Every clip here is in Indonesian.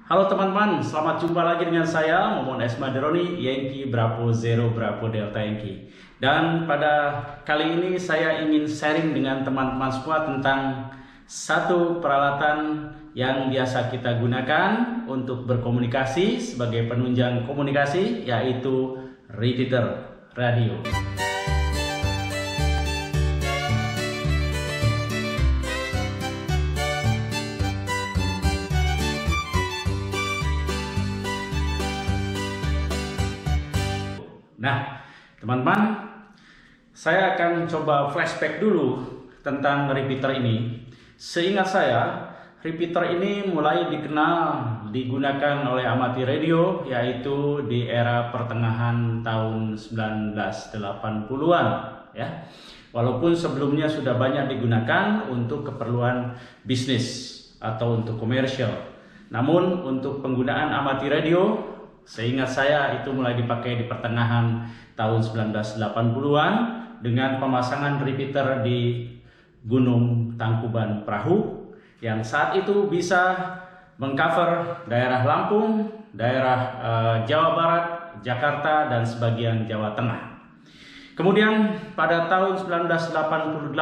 Halo teman-teman, selamat jumpa lagi dengan saya, Momon Esmaderoni, Yankee Bravo Zero Bravo Delta Yankee. Dan pada kali ini saya ingin sharing dengan teman-teman semua tentang satu peralatan yang biasa kita gunakan untuk berkomunikasi sebagai penunjang komunikasi, yaitu repeater radio. Nah, teman-teman, saya akan coba flashback dulu tentang repeater ini. Seingat saya, repeater ini mulai digunakan oleh amatir radio, yaitu di era pertengahan tahun 1980-an, ya. Walaupun sebelumnya sudah banyak digunakan untuk keperluan bisnis atau untuk komersial. Namun untuk penggunaan amatir radio, seingat saya itu mulai dipakai di pertengahan tahun 1980-an dengan pemasangan repeater di Gunung Tangkuban Perahu yang saat itu bisa mengcover daerah Lampung, daerah Jawa Barat, Jakarta, dan sebagian Jawa Tengah. Kemudian pada tahun 1988,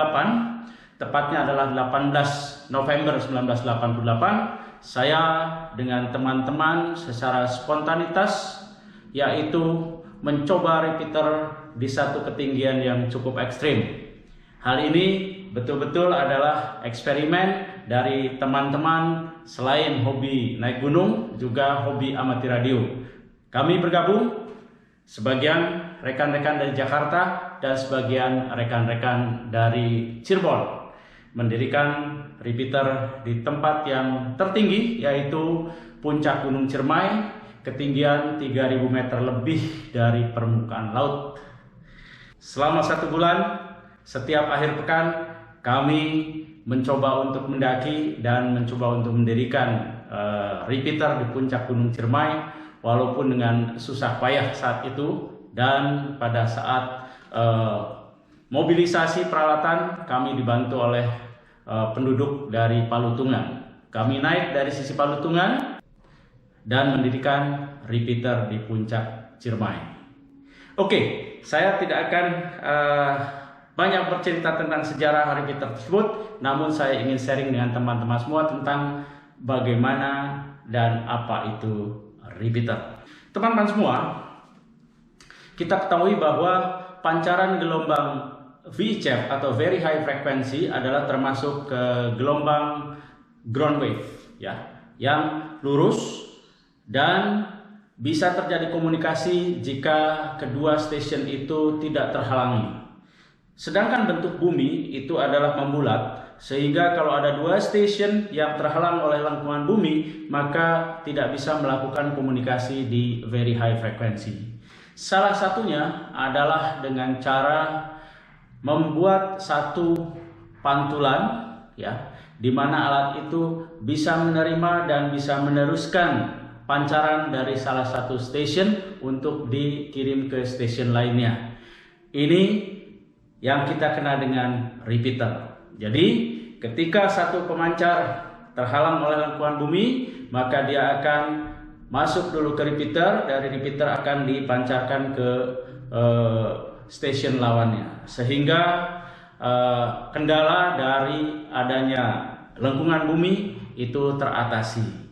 tepatnya adalah 18 November 1988, saya dengan teman-teman secara spontanitas yaitu mencoba repeater di satu ketinggian yang cukup ekstrim. Hal ini betul-betul adalah eksperimen dari teman-teman selain hobi naik gunung, juga hobi amatir radio. Kami bergabung, sebagian rekan-rekan dari Jakarta dan sebagian rekan-rekan dari Cirebon, mendirikan repeater di tempat yang tertinggi, yaitu puncak Gunung Ciremai, ketinggian 3000 meter lebih dari permukaan laut. Selama 1 bulan, setiap akhir pekan kami mencoba untuk mendaki dan mencoba untuk mendirikan repeater di puncak Gunung Ciremai, walaupun dengan susah payah saat itu. Dan pada saat mobilisasi peralatan, kami dibantu oleh penduduk dari Palutungan. Kami naik dari sisi Palutungan dan mendirikan repeater di puncak Ciremai. Oke, saya tidak akan banyak bercerita tentang sejarah repeater tersebut, namun saya ingin sharing dengan teman-teman semua tentang bagaimana dan apa itu repeater. Teman-teman semua, kita ketahui bahwa pancaran gelombang VHF atau very high frequency adalah termasuk ke gelombang ground wave, ya, yang lurus dan bisa terjadi komunikasi jika kedua stasiun itu tidak terhalangi. Sedangkan bentuk bumi itu adalah membulat, sehingga kalau ada dua stasiun yang terhalang oleh lengkungan bumi, maka tidak bisa melakukan komunikasi di very high frequency. Salah satunya adalah dengan cara membuat satu pantulan, ya, di mana alat itu bisa menerima dan bisa meneruskan pancaran dari salah satu stasiun untuk dikirim ke stasiun lainnya. Ini yang kita kenal dengan repeater. Jadi ketika satu pemancar terhalang oleh lengkungan bumi, maka dia akan masuk dulu ke repeater, dari repeater akan dipancarkan ke stasiun lawannya, sehingga kendala dari adanya lengkungan bumi itu teratasi.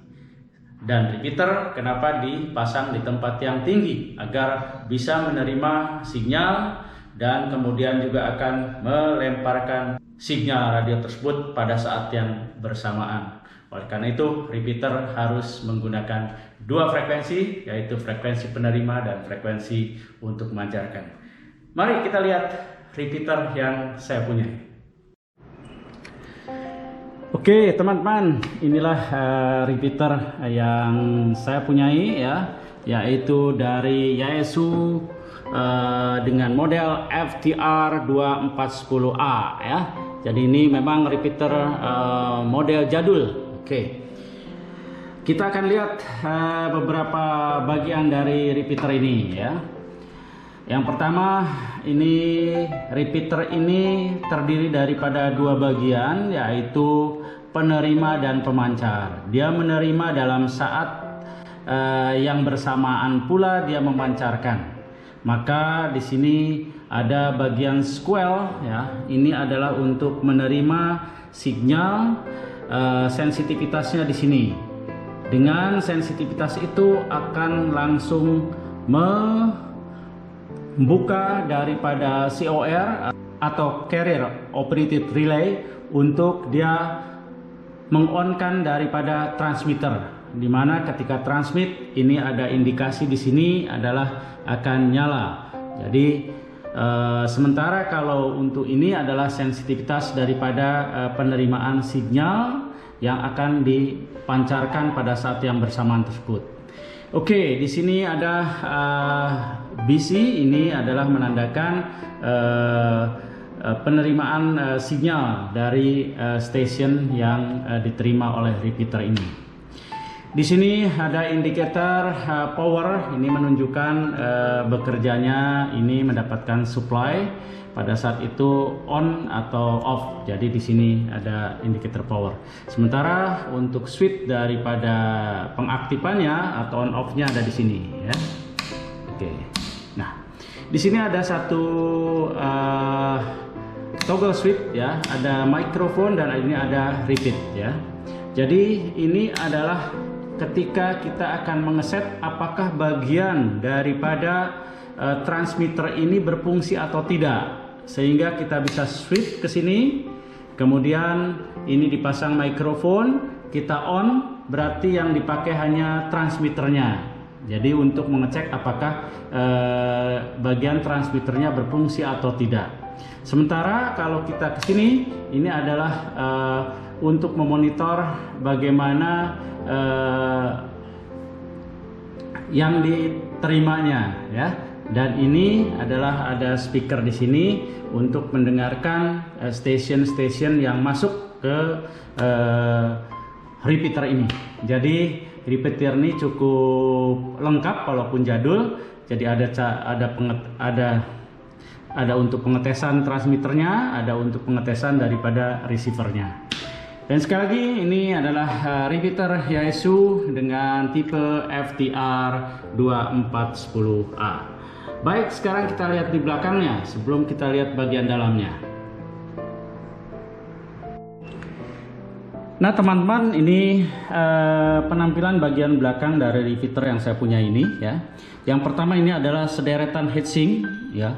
Dan repeater kenapa dipasang di tempat yang tinggi? Agar bisa menerima sinyal dan kemudian juga akan melemparkan sinyal radio tersebut pada saat yang bersamaan. Oleh karena itu, repeater harus menggunakan dua frekuensi, yaitu frekuensi penerima dan frekuensi untuk memancarkan. Mari kita lihat repeater yang saya punya. Oke teman-teman, inilah repeater yang saya punyai, ya, yaitu dari Yaesu dengan model FTR 2410A, ya. Jadi ini memang repeater model jadul. Oke, kita akan lihat beberapa bagian dari repeater ini, ya. Yang pertama, ini repeater ini terdiri daripada dua bagian, yaitu penerima dan pemancar. Dia menerima dalam saat yang bersamaan pula dia memancarkan. Maka di sini ada bagian square ya. Ini adalah untuk menerima sinyal, sensitivitasnya di sini. Dengan sensitivitas itu akan langsung membuka daripada COR atau Carrier Operated Relay untuk dia mengonkan daripada transmitter, di mana ketika transmit ini ada indikasi di sini adalah akan nyala. Jadi sementara kalau untuk ini adalah sensitivitas daripada penerimaan sinyal yang akan dipancarkan pada saat yang bersamaan tersebut. Oke, di sini ada BC, ini adalah menandakan penerimaan sinyal dari station yang diterima oleh repeater ini. Di sini ada indikator power, ini menunjukkan bekerjanya ini mendapatkan supply pada saat itu on atau off. Jadi di sini ada indikator power. Sementara untuk switch daripada pengaktifannya atau on off-nya ada di sini ya. Oke. Nah, di sini ada satu toggle switch ya, ada mikrofon dan ini ada repeat ya. Jadi ini adalah ketika kita akan mengeset apakah bagian daripada transmitter ini berfungsi atau tidak, sehingga kita bisa switch ke sini. Kemudian ini dipasang mikrofon, kita on, berarti yang dipakai hanya transmitternya. Jadi untuk mengecek apakah bagian transmitternya berfungsi atau tidak. Sementara kalau kita ke sini, ini adalah untuk memonitor bagaimana yang diterimanya ya. Dan ini adalah ada speaker di sini untuk mendengarkan station-station yang masuk ke repeater ini. Jadi repeater ini cukup lengkap walaupun jadul. Jadi ada untuk pengetesan transmitternya, ada untuk pengetesan daripada receivernya. Dan sekali lagi ini adalah repeater Yaesu dengan tipe FTR 2410A. Baik, sekarang kita lihat di belakangnya sebelum kita lihat bagian dalamnya. Nah teman-teman, ini penampilan bagian belakang dari repeater yang saya punya ini ya. Yang pertama ini adalah sederetan heatsink ya,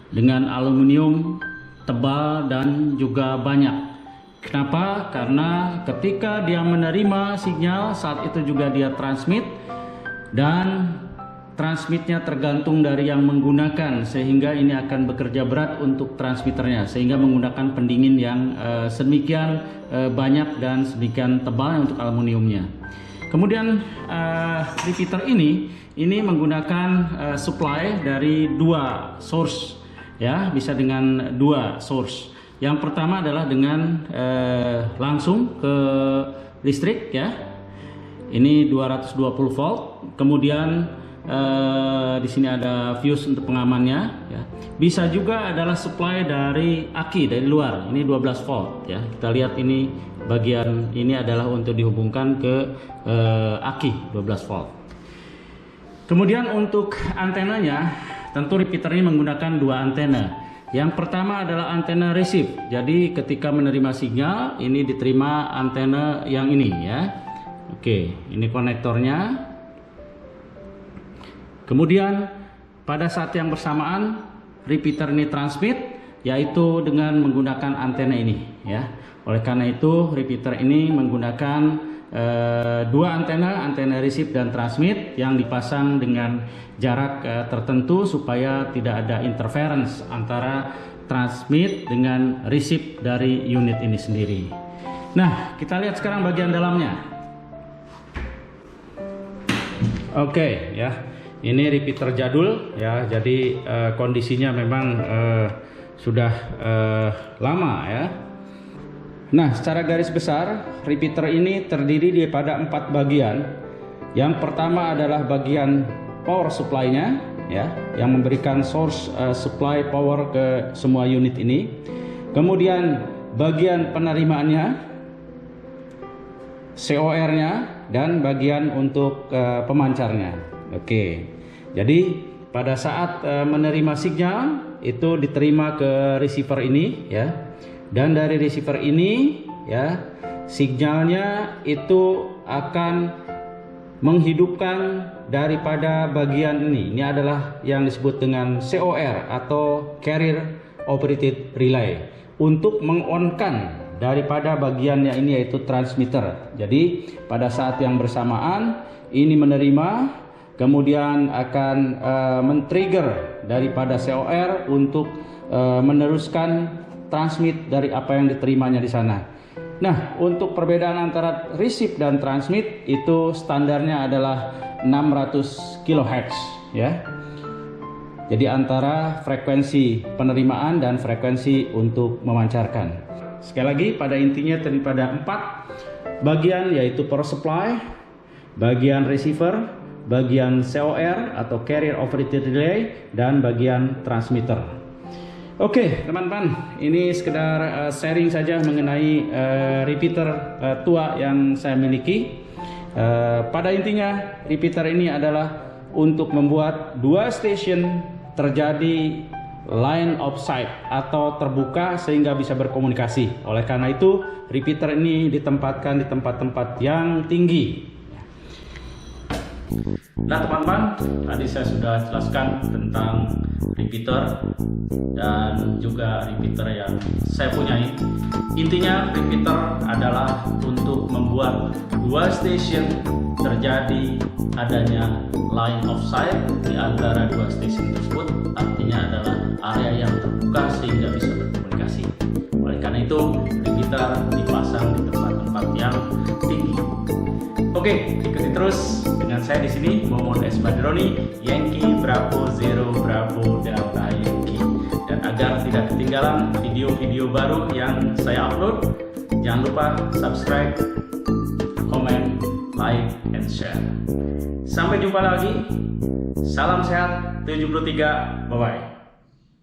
dengan aluminium tebal dan juga banyak. Kenapa? Karena ketika dia menerima sinyal, saat itu juga dia transmit, dan transmitnya tergantung dari yang menggunakan, sehingga ini akan bekerja berat untuk transmitternya, sehingga menggunakan pendingin yang sedemikian banyak dan sedemikian tebal untuk aluminiumnya. Kemudian repeater ini menggunakan supply dari dua source ya, bisa dengan dua source. Yang pertama adalah dengan langsung ke listrik ya, ini 220 volt. Kemudian di sini ada fuse untuk pengamannya ya. Bisa juga adalah supply dari aki dari luar, ini 12 volt ya. Kita lihat ini bagian ini adalah untuk dihubungkan ke aki 12 volt. Kemudian untuk antenanya, tentu repeater ini menggunakan dua antena. Yang pertama adalah antena receive. Jadi ketika menerima sinyal ini diterima antena yang ini ya. Oke, ini konektornya. Kemudian pada saat yang bersamaan repeater ini transmit, yaitu dengan menggunakan antena ini ya. Oleh karena itu repeater ini menggunakan dua antena receive dan transmit yang dipasang dengan jarak tertentu supaya tidak ada interference antara transmit dengan receive dari unit ini sendiri. Nah, kita lihat sekarang bagian dalamnya. Oke ya. Ini repeater jadul ya, jadi kondisinya memang sudah lama ya. Nah, secara garis besar repeater ini terdiri daripada 4 bagian. Yang pertama adalah bagian power supply-nya ya, yang memberikan source supply power ke semua unit ini. Kemudian bagian penerimaannya COR-nya dan bagian untuk pemancarnya. Oke. Jadi pada saat menerima signal itu diterima ke receiver ini ya. Dan dari receiver ini ya, signalnya itu akan menghidupkan daripada bagian ini. Ini adalah yang disebut dengan COR atau Carrier Operated Relay untuk mengonkan daripada bagiannya ini, yaitu transmitter. Jadi pada saat yang bersamaan ini menerima, kemudian akan men-trigger daripada COR untuk meneruskan transmit dari apa yang diterimanya di sana. Nah, untuk perbedaan antara receive dan transmit itu standarnya adalah 600 kHz ya. Jadi antara frekuensi penerimaan dan frekuensi untuk memancarkan. Sekali lagi, pada intinya daripada 4 bagian, yaitu power supply, bagian receiver, bagian COR atau Carrier Operated Relay, dan bagian transmitter. Oke teman-teman, ini sekedar sharing saja mengenai repeater tua yang saya miliki. Pada intinya repeater ini adalah untuk membuat dua station terjadi line of sight atau terbuka sehingga bisa berkomunikasi. Oleh karena itu repeater ini ditempatkan di tempat-tempat yang tinggi. Nah teman-teman, tadi saya sudah jelaskan tentang repeater dan juga repeater yang saya punyai. Intinya repeater adalah untuk membuat dua station terjadi adanya line of sight di antara dua station tersebut. Artinya adalah area yang terbuka sehingga bisa berkomunikasi. Oleh karena itu repeater dipasang di tempat-tempat yang tinggi. Oke, ikuti terus dengan saya di sini, Momon S. Badroni, Yankee Bravo Zero Bravo Delta Yankee. Dan agar tidak ketinggalan video-video baru yang saya upload, jangan lupa subscribe, comment, like, and share. Sampai jumpa lagi. Salam sehat 73. Bye-bye.